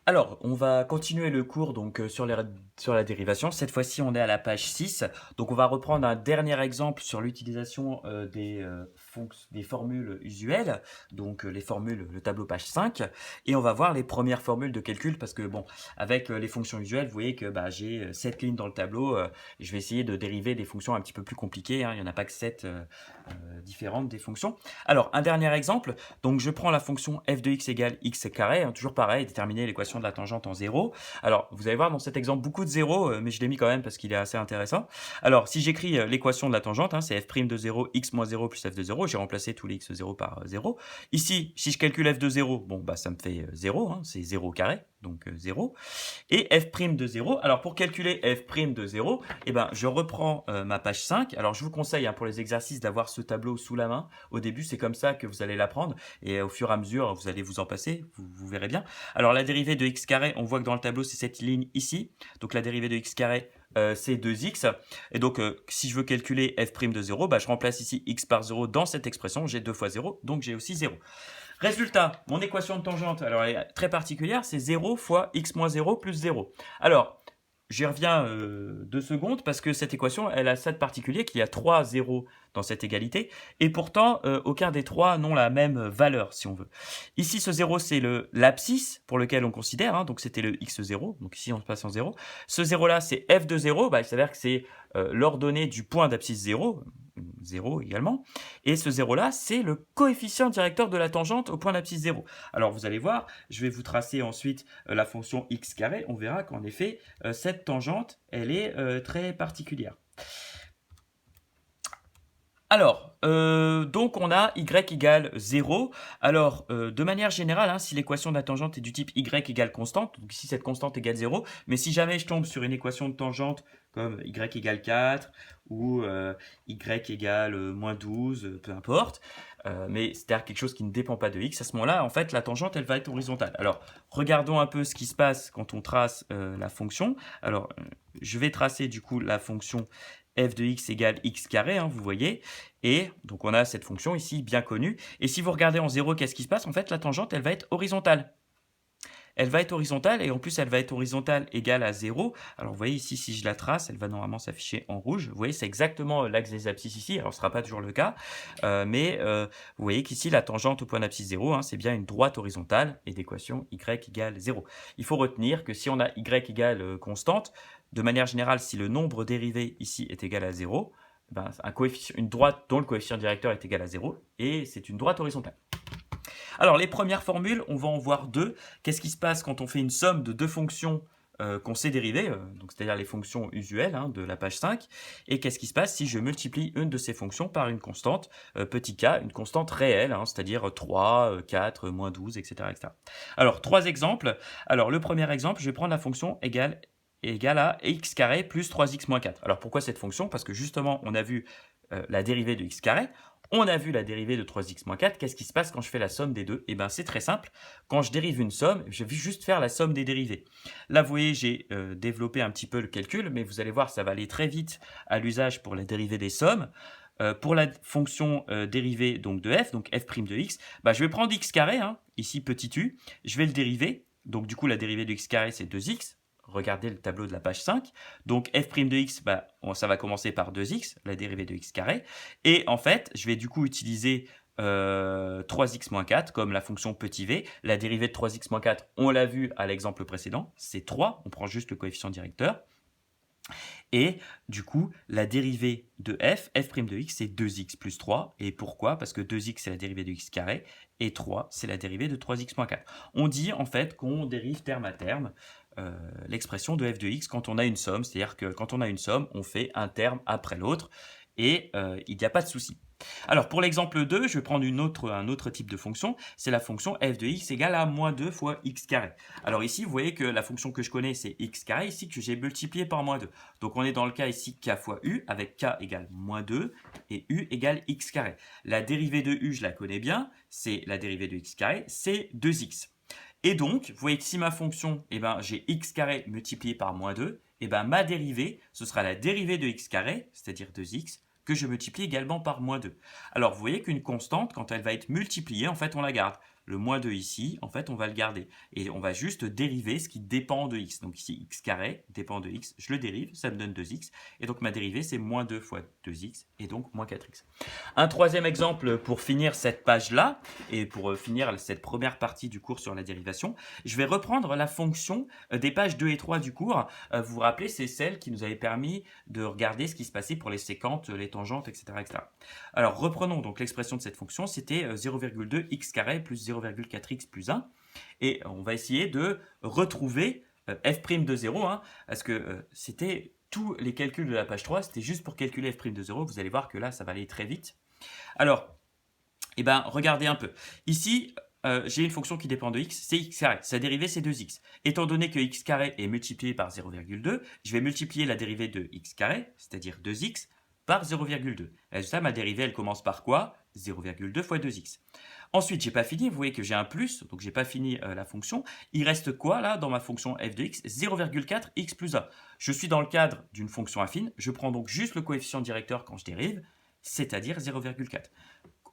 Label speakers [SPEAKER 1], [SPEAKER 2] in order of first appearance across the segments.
[SPEAKER 1] Alors, on va continuer le cours donc sur la dérivation. Cette fois-ci, on est à la page 6. Donc, on va reprendre un dernier exemple sur l'utilisation des formules usuelles, donc les formules, le tableau page 5. Et on va voir les premières formules de calcul parce que, bon, avec les fonctions usuelles, vous voyez que j'ai 7 lignes dans le tableau. Je vais essayer de dériver des fonctions un petit peu plus compliquées, hein. Il n'y en a pas que 7 différentes des fonctions. Alors, un dernier exemple. Donc, je prends la fonction f de x égale x carré, hein, toujours pareil, déterminer l'équation de la tangente en 0. Alors, vous allez voir dans cet exemple beaucoup de zéros, mais je l'ai mis quand même parce qu'il est assez intéressant. Alors, si j'écris l'équation de la tangente, hein, c'est f' de 0, x moins 0 plus f de 0, j'ai remplacé tous les x0 par 0. Ici, si je calcule f de 0, bon, ça me fait 0, hein, c'est 0 carré, donc 0. Et f' de 0, alors pour calculer f' de 0, je reprends ma page 5. Alors, je vous conseille pour les exercices d'avoir ce tableau sous la main. Au début, c'est comme ça que vous allez l'apprendre, et au fur et à mesure, vous allez vous en passer, vous verrez bien. Alors, la dérivée de x carré, on voit que dans le tableau, c'est cette ligne ici. Donc, la dérivée de x carré, c'est 2x. Et donc, si je veux calculer f' de 0, je remplace ici x par 0 dans cette expression. J'ai 2 fois 0, donc j'ai aussi 0. Résultat, mon équation de tangente, alors elle est très particulière, c'est 0 fois x moins 0 plus 0. Alors, j'y reviens 2 secondes parce que cette équation, elle a ça de particulier qu'il y a 3 zéros dans cette égalité et pourtant, aucun des 3 n'ont la même valeur, si on veut. Ici, ce 0, c'est l'abscisse pour lequel on considère, hein, donc c'était le x0, donc ici on passe en 0. Ce 0-là, c'est f de 0, il s'avère que c'est l'ordonnée du point d'abscisse 0, 0 également, et ce 0-là, c'est le coefficient directeur de la tangente au point d'abscisse 0. Alors vous allez voir, je vais vous tracer ensuite la fonction x carré, on verra qu'en effet, cette tangente, elle est très particulière. Alors, donc on a y égale 0. Alors, de manière générale, hein, si l'équation de la tangente est du type y égale constante, donc ici cette constante égale 0, mais si jamais je tombe sur une équation de tangente comme y égale 4 ou y égale moins 12, peu importe, mais c'est-à-dire quelque chose qui ne dépend pas de x, à ce moment-là, en fait, la tangente, elle va être horizontale. Alors, regardons un peu ce qui se passe quand on trace la fonction. Alors, je vais tracer du coup la fonction f de x égale x carré, hein, vous voyez. Et donc on a cette fonction ici bien connue. Et si vous regardez en 0, qu'est-ce qui se passe? En fait, la tangente, elle va être horizontale. Elle va être horizontale et en plus, elle va être horizontale égale à 0. Alors vous voyez ici, si je la trace, elle va normalement s'afficher en rouge. Vous voyez, c'est exactement l'axe des abscisses ici. Alors ce ne sera pas toujours le cas, mais vous voyez qu'ici, la tangente au point d'abscisse 0, hein, c'est bien une droite horizontale et d'équation y égale 0. Il faut retenir que si on a y égale constante, de manière générale, si le nombre dérivé ici est égal à 0, une droite dont le coefficient directeur est égal à 0, et c'est une droite horizontale. Alors, les premières formules, on va en voir deux. Qu'est-ce qui se passe quand on fait une somme de deux fonctions qu'on sait dériver, donc c'est-à-dire les fonctions usuelles de la page 5, et qu'est-ce qui se passe si je multiplie une de ces fonctions par une constante, petit k, une constante réelle, c'est-à-dire 3, 4, moins 12, etc., etc. Alors, 3 exemples. Alors, le premier exemple, je vais prendre la fonction égale à x carré plus 3x moins 4. Alors, pourquoi cette fonction? Parce que justement, on a vu la dérivée de x carré, on a vu la dérivée de 3x moins 4. Qu'est-ce qui se passe quand je fais la somme des deux? C'est très simple. Quand je dérive une somme, je vais juste faire la somme des dérivées. Là, vous voyez, j'ai développé un petit peu le calcul, mais vous allez voir, ça va aller très vite à l'usage pour la dérivée des sommes. Pour la fonction dérivée donc de f, donc f' de x, je vais prendre x carré, ici petit u, je vais le dériver. Donc du coup, la dérivée de x carré, c'est 2x. Regardez le tableau de la page 5. Donc f' de x, ça va commencer par 2x, la dérivée de x carré. Et en fait, je vais du coup utiliser 3x moins 4 comme la fonction petit v. La dérivée de 3x moins 4, on l'a vu à l'exemple précédent, c'est 3. On prend juste le coefficient directeur. Et du coup, la dérivée de f' de x, c'est 2x plus 3. Et pourquoi? Parce que 2x, c'est la dérivée de x carré, et 3, c'est la dérivée de 3x moins 4. On dit en fait qu'on dérive terme à terme l'expression de f de x quand on a une somme, c'est-à-dire que quand on a une somme, on fait un terme après l'autre, et il n'y a pas de souci. Alors pour l'exemple 2, je vais prendre un autre type de fonction, c'est la fonction f de x égale à moins 2 fois x carré. Alors ici, vous voyez que la fonction que je connais, c'est x carré, ici que j'ai multiplié par moins 2. Donc on est dans le cas ici k fois u, avec k égale moins 2 et u égale x carré. La dérivée de u, je la connais bien, c'est la dérivée de x carré, c'est 2x. Et donc, vous voyez que si ma fonction, j'ai x carré multiplié par moins 2, ma dérivée, ce sera la dérivée de x carré, c'est-à-dire 2x, que je multiplie également par moins 2. Alors, vous voyez qu'une constante, quand elle va être multipliée, en fait, on la garde. le moins 2 ici, en fait, on va le garder. Et on va juste dériver ce qui dépend de x. Donc ici, x carré dépend de x, je le dérive, ça me donne 2x. Et donc ma dérivée, c'est moins 2 fois 2x, et donc moins 4x. Un troisième exemple pour finir cette page-là, et pour finir cette première partie du cours sur la dérivation, je vais reprendre la fonction des pages 2 et 3 du cours. Vous vous rappelez, c'est celle qui nous avait permis de regarder ce qui se passait pour les séquentes, les tangentes, etc. etc. Alors reprenons donc l'expression de cette fonction, c'était 0,2 x carré plus 0,4x plus 1. Et on va essayer de retrouver f' de 0, hein, parce que c'était tous les calculs de la page 3, c'était juste pour calculer f' de 0. Vous allez voir que là, ça va aller très vite. Alors, regardez un peu. Ici, j'ai une fonction qui dépend de x, c'est x carré. Sa dérivée, c'est 2x. Étant donné que x carré est multiplié par 0,2, je vais multiplier la dérivée de x carré, c'est-à-dire 2x, par 0,2. Résultat, ma dérivée, elle commence par quoi? 0,2 fois 2x. Ensuite, j'ai pas fini, vous voyez que j'ai un plus, donc j'ai pas fini la fonction. Il reste quoi là dans ma fonction f de x? 0,4 x plus 1. Je suis dans le cadre d'une fonction affine, je prends donc juste le coefficient directeur quand je dérive, c'est-à-dire 0,4.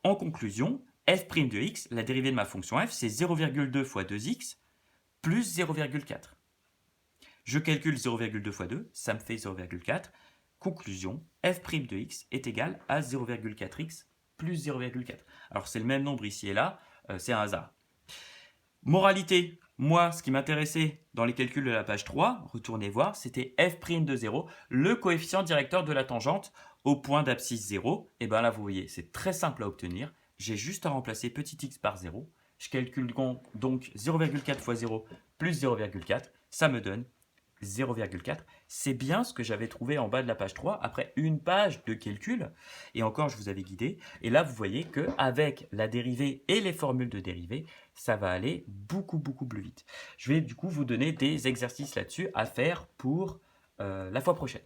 [SPEAKER 1] En conclusion, f' de x, la dérivée de ma fonction f, c'est 0,2 fois 2x plus 0,4. Je calcule 0,2 fois 2, ça me fait 0,4. Conclusion, f' de x est égal à 0,4x plus 0,4. Alors c'est le même nombre ici et là, c'est un hasard. Moralité, moi ce qui m'intéressait dans les calculs de la page 3, retournez voir, c'était f' de 0, le coefficient directeur de la tangente au point d'abscisse 0. Et bien là vous voyez, c'est très simple à obtenir. J'ai juste à remplacer petit x par 0. Je calcule donc 0,4 fois 0 plus 0,4, ça me donne 0,4. C'est bien ce que j'avais trouvé en bas de la page 3 après une page de calcul. Et encore, je vous avais guidé. Et là, vous voyez qu'avec la dérivée et les formules de dérivée, ça va aller beaucoup, beaucoup plus vite. Je vais du coup vous donner des exercices là-dessus à faire pour la fois prochaine.